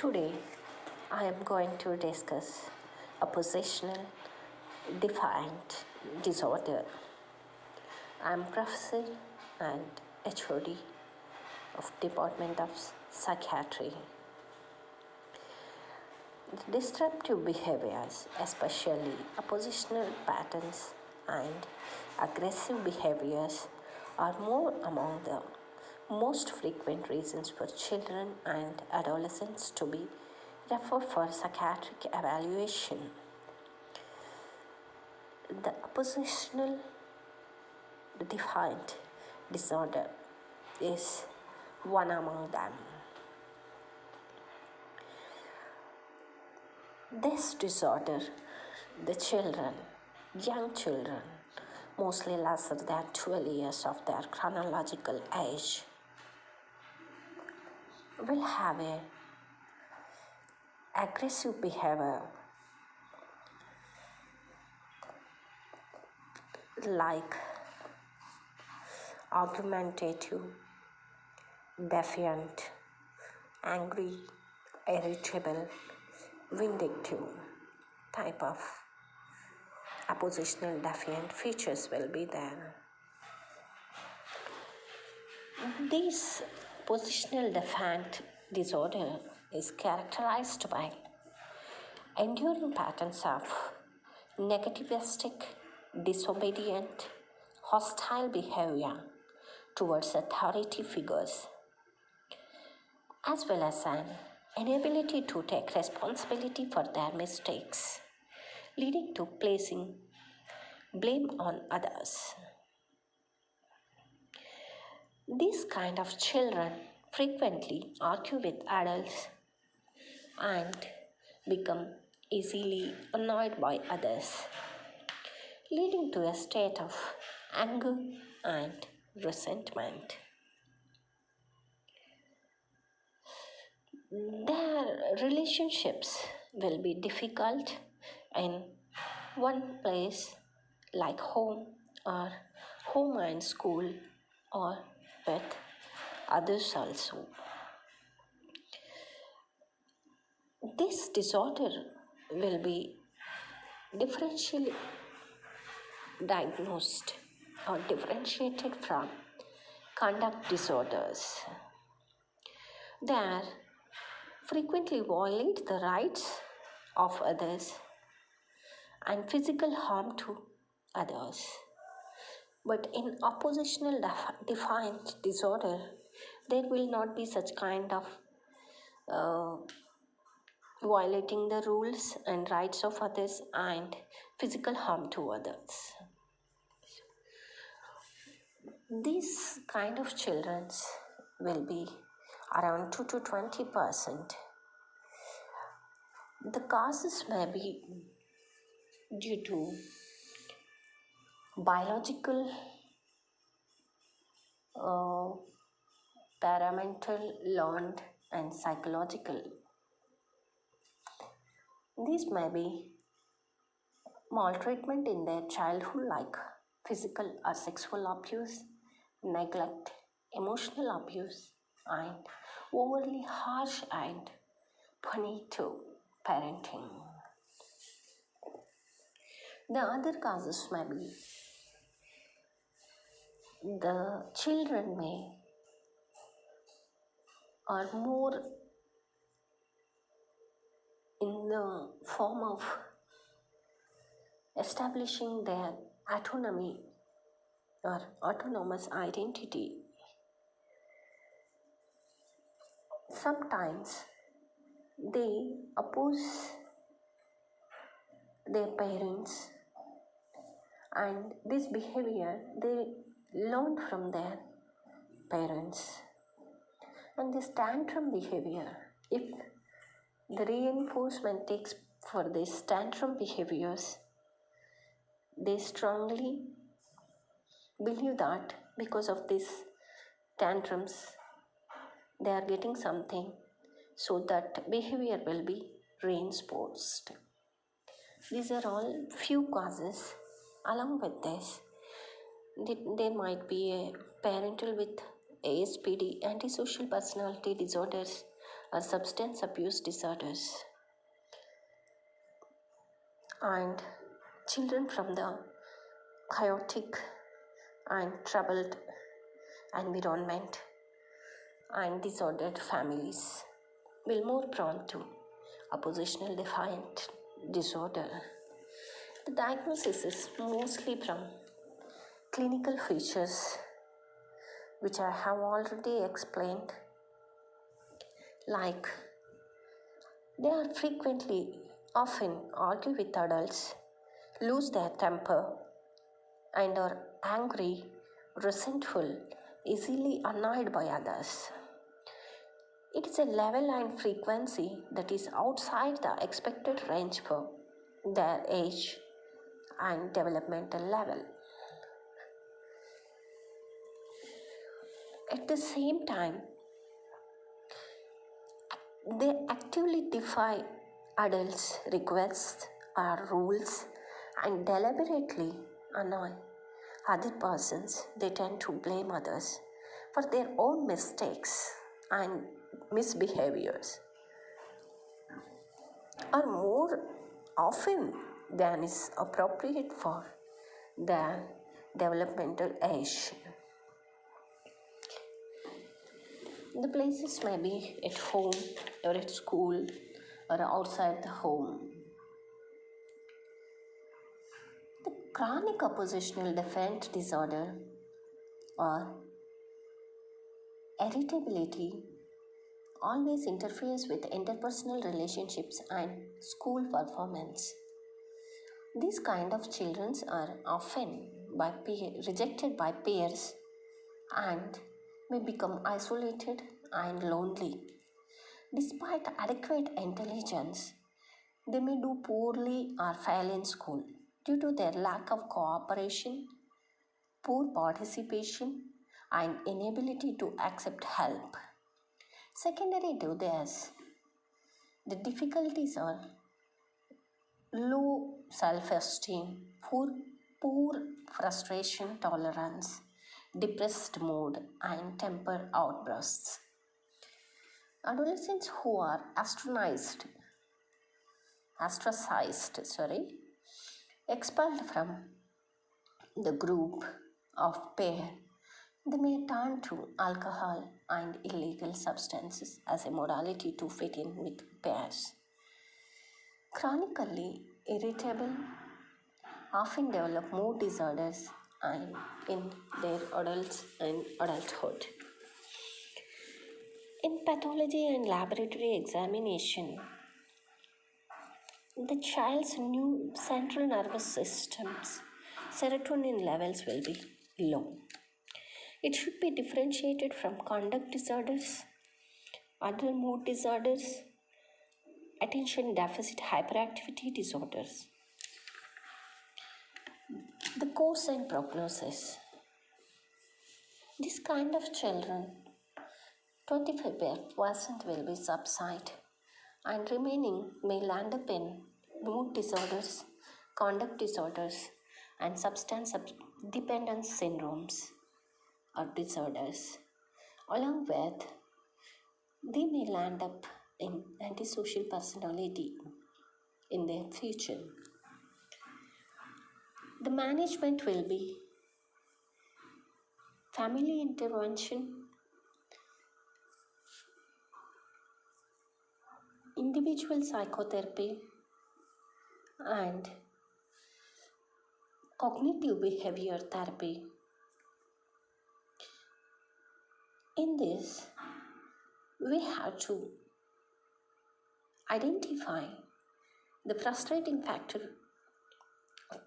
Today, I am going to discuss Oppositional Defiant disorder. I am Professor and HOD of Department of Psychiatry. The disruptive behaviors, especially oppositional patterns and aggressive behaviors, are more among the most frequent reasons for children and adolescents to be referred for psychiatric evaluation. The oppositional defiant disorder is one among them. This disorder, young children, mostly lesser than 12 years of their chronological age, will have a aggressive behavior like argumentative, defiant, angry, irritable, vindictive type of oppositional defiant features will be there. This oppositional defiant disorder is characterized by enduring patterns of negativistic, disobedient, hostile behavior towards authority figures, as well as an inability to take responsibility for their mistakes, leading to placing blame on others. These kind of children frequently argue with adults and become easily annoyed by others, leading to a state of anger and resentment. Their relationships will be difficult in one place like home and school, or with others also. This disorder will be differentially diagnosed or differentiated from conduct disorders. They frequently violate the rights of others and physical harm to others. But in oppositional defiant disorder, there will not be such kind of violating the rules and rights of others and physical harm to others. These kind of children will be around 2 to 20%. The causes may be due to biological, parental, learned, and psychological. These may be maltreatment in their childhood, like physical or sexual abuse, neglect, emotional abuse, and overly harsh and punitive parenting. The other causes may be the children are more in the form of establishing their autonomy or autonomous identity. Sometimes they oppose their parents, and this behavior they learn from their parents. And this tantrum behavior, if the reinforcement takes for these tantrum behaviors, they strongly believe that because of these tantrums they are getting something, so that behavior will be reinforced. These are all few causes. Along with this, there might be a parental with ASPD, antisocial personality disorders, or substance abuse disorders, and children from the chaotic and troubled environment and disordered families will more prone to oppositional defiant disorder. The diagnosis is mostly from clinical features which I have already explained, like they are often argue with adults, lose their temper, and are angry, resentful, easily annoyed by others. It is a level and frequency that is outside the expected range for their age and developmental level. At the same time, they actively defy adults' requests or rules and deliberately annoy other persons. They tend to blame others for their own mistakes and misbehaviors, or more often than is appropriate for their developmental age. The places may be at home or at school or outside the home. The chronic oppositional defiant disorder or irritability always interferes with interpersonal relationships and school performance. These kind of children are often rejected by peers and may become isolated and lonely. Despite adequate intelligence, they may do poorly or fail in school due to their lack of cooperation, poor participation, and inability to accept help. Secondary to this, the difficulties are low self-esteem, poor frustration tolerance, depressed mood, and temper outbursts. Adolescents who are expelled from the group of peer, they may turn to alcohol and illegal substances as a modality to fit in with peers. Chronically irritable often develop mood disorders and in their adults and adulthood. In pathology and laboratory examination, the child's new central nervous system's serotonin levels will be low. It should be differentiated from conduct disorders, other mood disorders, attention deficit hyperactivity disorders. The course and prognosis. This kind of children, 25% will be subside and remaining may land up in mood disorders, conduct disorders, and substance dependence syndromes or disorders. Along with, they may land up in antisocial personality in their future. The management will be family intervention, individual psychotherapy, and cognitive behavior therapy. In this, we have to identify the frustrating factor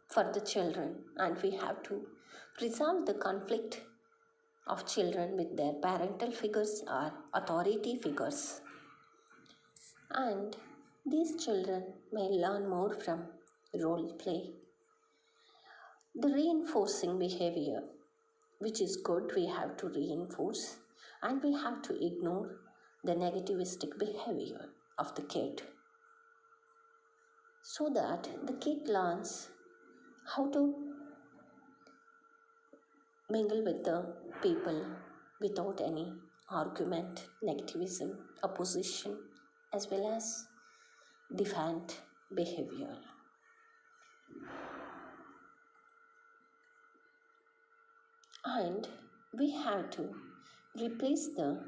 for the children, and we have to resolve the conflict of children with their parental figures or authority figures. And these children may learn more from role play. The reinforcing behavior, which is good, we have to reinforce, and we have to ignore the negativistic behavior of the kid so that the kid learns how to mingle with the people without any argument, negativism, opposition, as well as defiant behavior. And we have to replace the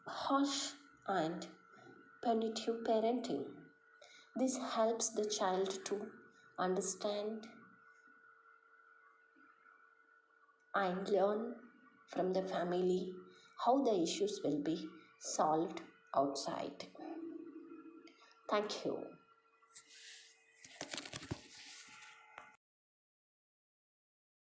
harsh and punitive parenting. This helps the child to understand and learn from the family how the issues will be solved outside. Thank you.